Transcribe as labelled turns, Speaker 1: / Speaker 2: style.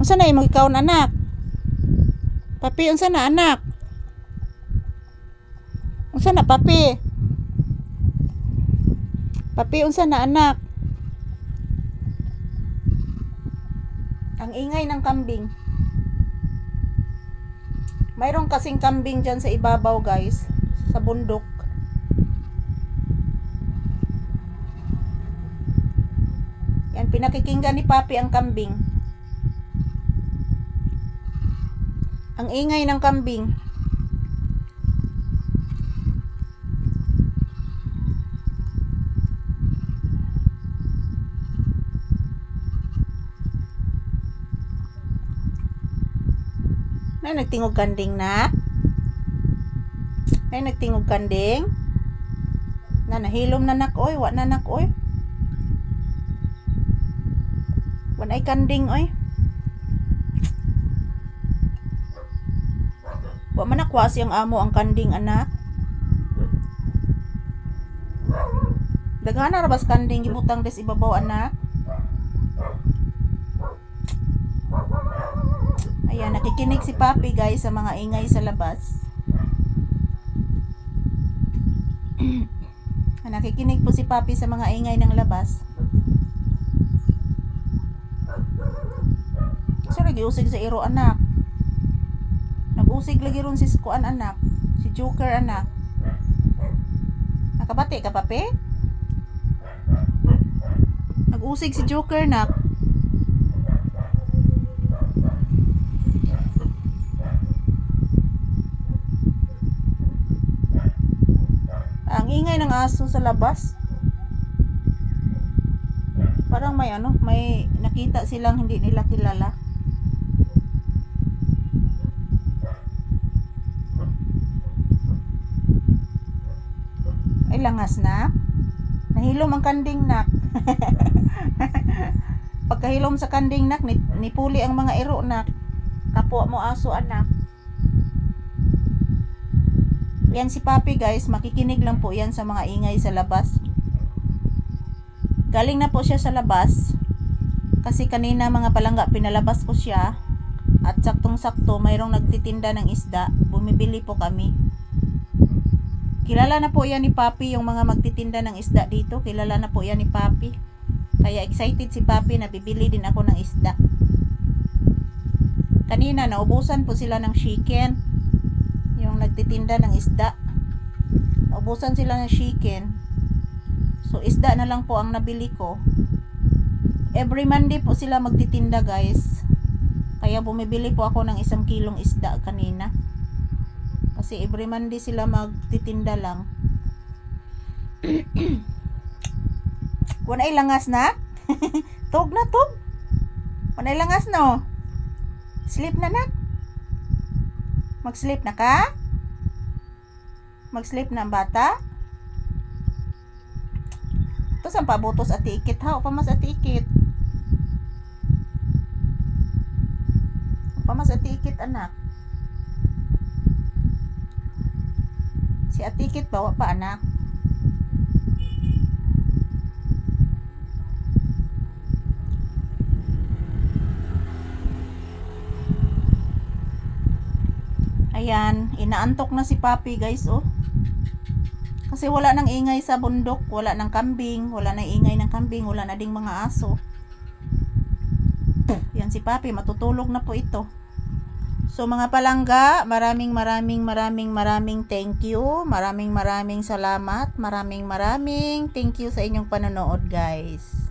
Speaker 1: Unsa na imong ikaon anak? Papi, unsa na anak? Unsa na papi? Papi, unsa na anak? Ang ingay ng kambing. Mayroong kasing kambing dyan sa ibabaw guys, sa bundok. Yan, pinakikinggan ni papi ang kambing. Ang ingay ng kambing. Ay, nagtingog kanding na. Ay, nagtingog kanding. Na nahilom na nak oy, wa na nak oy. Wan ay kanding oy. Wa man nakwasi ang amo ang kanding anak. Daghana ra bas kanding gibutang des ibabaw anak. Ayan, nakikinig si papi guys sa mga ingay sa labas. Nakikinig po si papi sa mga ingay ng labas. So, nag-iusig sa iro anak. Nag-usig lagi ron si Kuan anak. Si Joker anak. Nakabati ka papi? Nag-usig si Joker anak. Ang ingay ng aso sa labas. Parang may nakita silang hindi nila kilala. Ay, langas na. Nahilom ang kanding nak. Pagkahilom sa kanding nak, nipuli ang mga iro nak. Kapwa mo aso anak. Yan si papi guys, makikinig lang po yan sa mga ingay sa labas. Galing na po siya sa labas. Kasi kanina mga palangga pinalabas ko siya. At saktong sakto mayroong nagtitinda ng isda. Bumibili po kami. Kilala na po yan ni papi yung mga magtitinda ng isda dito. Kilala na po yan ni papi. Kaya excited si papi na bibili din ako ng isda. Kanina naubusan po sila ng chicken. Yung nagtitinda ng isda. Naubusan sila ng chicken. So isda na lang po ang nabili ko. Every Monday po sila magtitinda guys. Kaya bumibili po ako ng 1 kilong isda kanina. Kasi every Monday sila magtitinda lang. Wanay langas na? Tug na tug. Wanay langas no? Sleep na nak? Mag-sleep na ka? Mag-sleep na ang bata? Ito saan pabutos at ikit ha? O pamas at ikit? Pamas at ikit anak? Si atikit bawa pa anak? Ayan, inaantok na si papi guys oh. Kasi wala nang ingay sa bundok, wala nang kambing, wala nang ingay ng kambing, wala na ding mga aso. Yan si papi, matutulog na po ito. So mga palangga, maraming thank you. Maraming salamat. Maraming thank you sa inyong panonood guys.